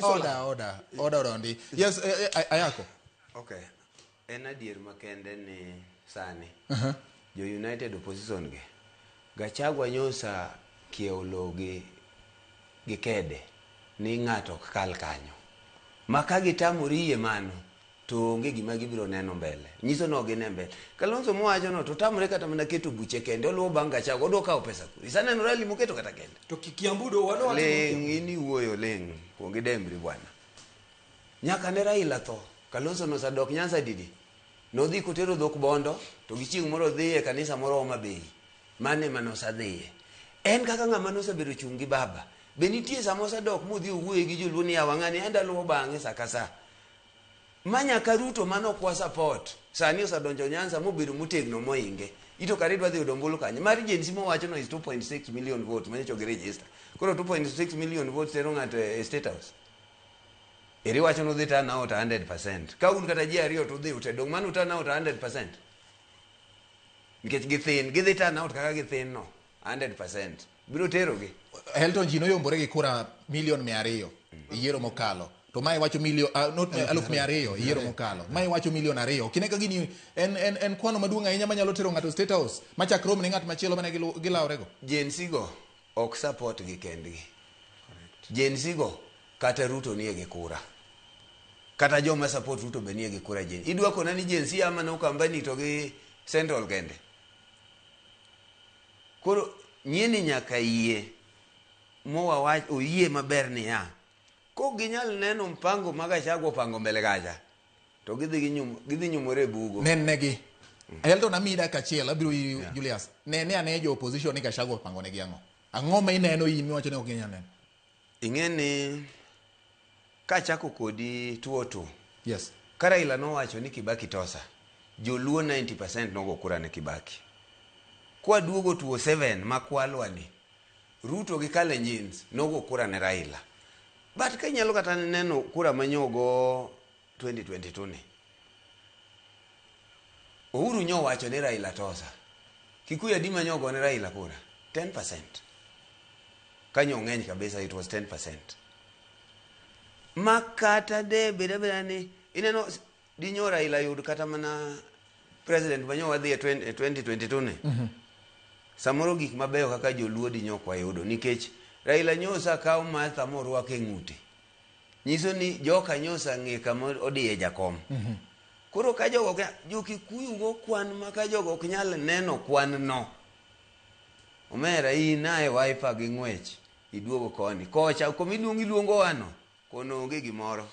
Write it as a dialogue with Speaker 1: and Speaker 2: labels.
Speaker 1: Order Rondi. Yes, Ayako.
Speaker 2: Okay. En adier makende ni sani. Jo United opposition ge. Gachagua nyosa kieulo gi kede ni ng'ato kal kanyo. Maka gitamuri yie mano to onge gima gibiro neno mbele. Nyiso no gine mbele. Kalonzo mowacho no to tamre kata mana keto buche kende oluwo bang' Gachagua odwa kawo pesa kuri. Sana no rally moketo kata kende.
Speaker 3: To Kiambudo wano
Speaker 2: leng ini wuoyo leng kuongi dembri bwana. Nyaka ne Raila tho. Kalonzo no sadok Nyanza didi. Nodhi kotero dhok Bondo to gichieng' moro dhi e kanisa moro Homa Bay. Mane manosadhiye. En kaka ng'ama nosebedo chung' gi baba. Be nitie samosa dok modhi owuoye gi joluo ni awang'ani enda luwo bang'e sakasa. Manyaka Ruto mano kwa support. Sani osadonjo Nyanza mobedo motegno moinge. Ito karidwa dhi odombolo kanye. Mari jensi mowacho no is 2.6 million votes. Manyocho gi register. Koro 2.6 million votes tero ng'ato e State House. Eri wacho no dhi turn out 100%. Ka un kata ji ariyo to dhi utedong mano turn out 100%. Nikech gidhi turn out kaka githin no 100%. Biro tero gi.
Speaker 1: Elton Jino yombore gi kura milion 200 yiero mokalo. To mai wacho milion not 200 yiero mokalo. Mai wacho milion 2. Kineka gini en kwano maduong' ahinya manyalo tero ng'ato State House. Machak rom ne ng'at machielo mane gilawrego.
Speaker 2: Jensi go ok support gi kendgi. Jensi go kata Ruto nie gi kura. Kata joma support Ruto be nie gi kura jensi. Idwa kona ni jensi ama no kambani to gi Central kende. Koro nyieni nyaka yie mowa wach oyie maber ni ya. Ko ginyal neno mpango ma Gachagua pango mbele gacha. To gidhi nyumore bugo.
Speaker 1: Negi. Elton amida kachiel abiro Julius. Ne ane jo opposition ni Gachagua pango ne gi ang'o. Ang'o ma ineno in miwacho ne ok ginyal neno.
Speaker 2: Ing'eni kachako kodi tuoto.
Speaker 1: Yes.
Speaker 2: Raila nowacho ni Kibaki tosa. Joluo 90% nogo kura ne Kibaki. Kwa duogo tuo 7 makwalwa ni. Ruto gi Kalenjins nogo kura ne Raila. But kanyalo kata neno kura manyogo 2022 ni. Uhuru nyo wacho ni Raila tosa. Kikuya di manyogo ne Raila kura 10%. Kanyo ng'eny kabisa it was 10%. Makata de beda ni ineno dinyo Raila yud kata mana president manyo wadhi e 2022 ni. Samoro gik mabeyo kaka joluo dinyo kwa yudo nikech Raila nyosa kawo Martha morwake ng'ute. Nyiso ni joka nyosa ng'e kama odiye jakom. Koro ka jogo Kikuyu go kwan maka jogo ok nyal neno kwan no. Omera inae wiper gi ng'wech iduogo koni. Kocha komiluongo wano kono onge gimoro.